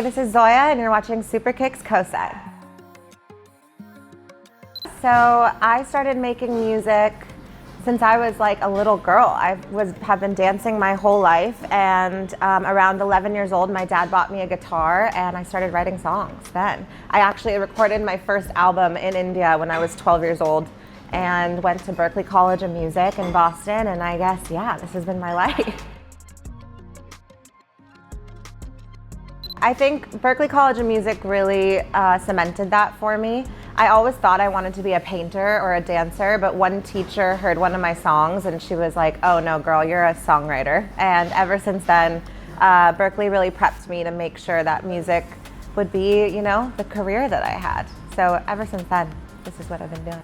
this is Zoya and you're watching Superkicks Co-Set. So I started making music since I was like a little girl. Have been dancing my whole life, and around 11 years old my dad bought me a guitar and I started writing songs then. I actually recorded my first album in India when I was 12 years old and went to Berklee College of Music in Boston, and I guess, yeah, this has been my life. I think Berklee College of Music really cemented that for me. I always thought I wanted to be a painter or a dancer, but one teacher heard one of my songs and she was like, "Oh no girl, you're a songwriter." And ever since then, Berklee really prepped me to make sure that music would be, you know, the career that I had. So ever since then, this is what I've been doing.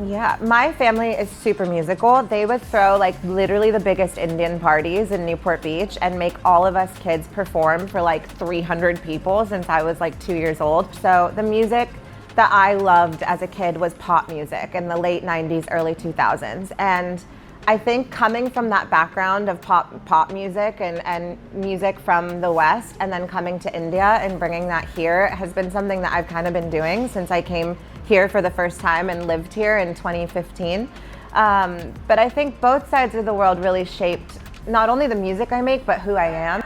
Yeah, my family is super musical. They would throw like literally the biggest Indian parties in Newport Beach and make all of us kids perform for like 300 people since I was like 2 years old. So the music that I loved as a kid was pop music in the late 90s, early 2000s. And I think coming from that background of pop music and music from the West, and then coming to India and bringing that here has been something that I've kind of been doing since I came here for the first time and lived here in 2015. But I think both sides of the world really shaped not only the music I make, but who I am.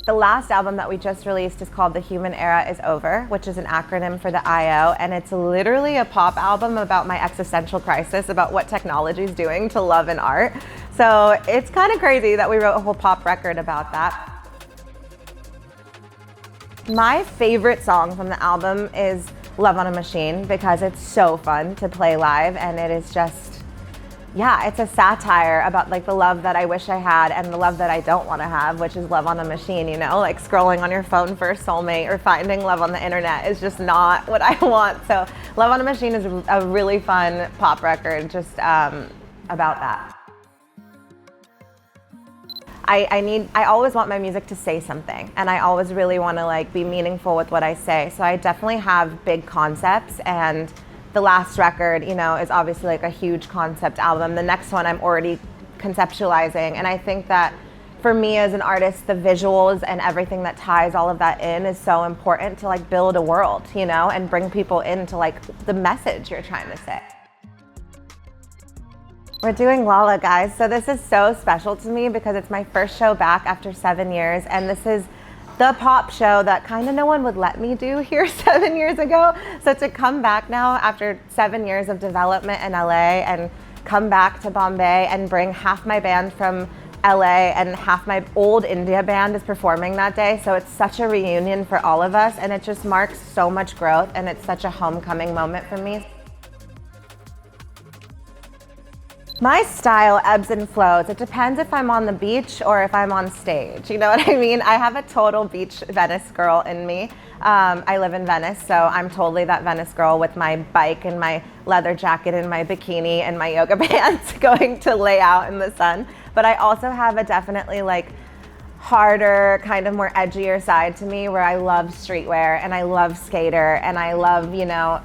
The last album that we just released is called The Human Era Is Over, which is an acronym for the I.O., and it's literally a pop album about my existential crisis, about what technology is doing to love and art. So it's kind of crazy that we wrote a whole pop record about that. My favorite song from the album is Love on a Machine because it's so fun to play live, and it is just, yeah, it's a satire about like the love that I wish I had and the love that I don't want to have, which is love on a machine, you know, like scrolling on your phone for a soulmate or finding love on the internet is just not what I want. So Love on a Machine is a really fun pop record just about that. I always want my music to say something, and I always really want to like be meaningful with what I say. So I definitely have big concepts, and the last record, you know, is obviously like a huge concept album. The next one I'm already conceptualizing, and I think that for me as an artist, the visuals and everything that ties all of that in is so important to like build a world, you know, and bring people into like the message you're trying to say. We're doing Lala, guys. So this is so special to me because it's my first show back after 7 years, and this is the pop show that kind of no one would let me do here 7 years ago. So to come back now after 7 years of development in LA and come back to Bombay and bring half my band from LA and half my old India band is performing that day. So it's such a reunion for all of us, and it just marks so much growth, and it's such a homecoming moment for me. My style ebbs and flows. It depends if I'm on the beach or if I'm on stage. You know what I mean? I have a total beach Venice girl in me. I live in Venice, so I'm totally that Venice girl with my bike and my leather jacket and my bikini and my yoga pants going to lay out in the sun. But I also have a definitely like harder, kind of more edgier side to me where I love streetwear and I love skater and I love, you know,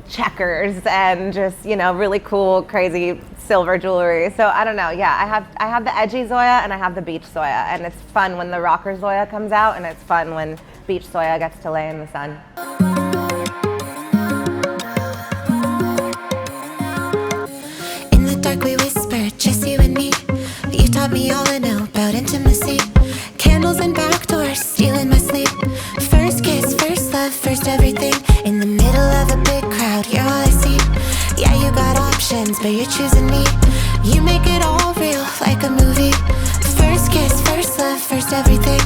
checkers and just, you know, really cool, crazy silver jewelry. So I don't know, yeah, I have the edgy Zoya and I have the beach Zoya, and it's fun when the rocker Zoya comes out, and it's fun when beach Zoya gets to lay in the sun. In the dark we whispered, just you and me. You taught me all I know about intimacy. Candles and back doors, stealing my sleep. First kiss, first love, first everything. In the middle of a big crowd, you're all I see. Yeah, you got options, but you're choosing me. You make it all real, like a movie. First kiss, first love, first everything.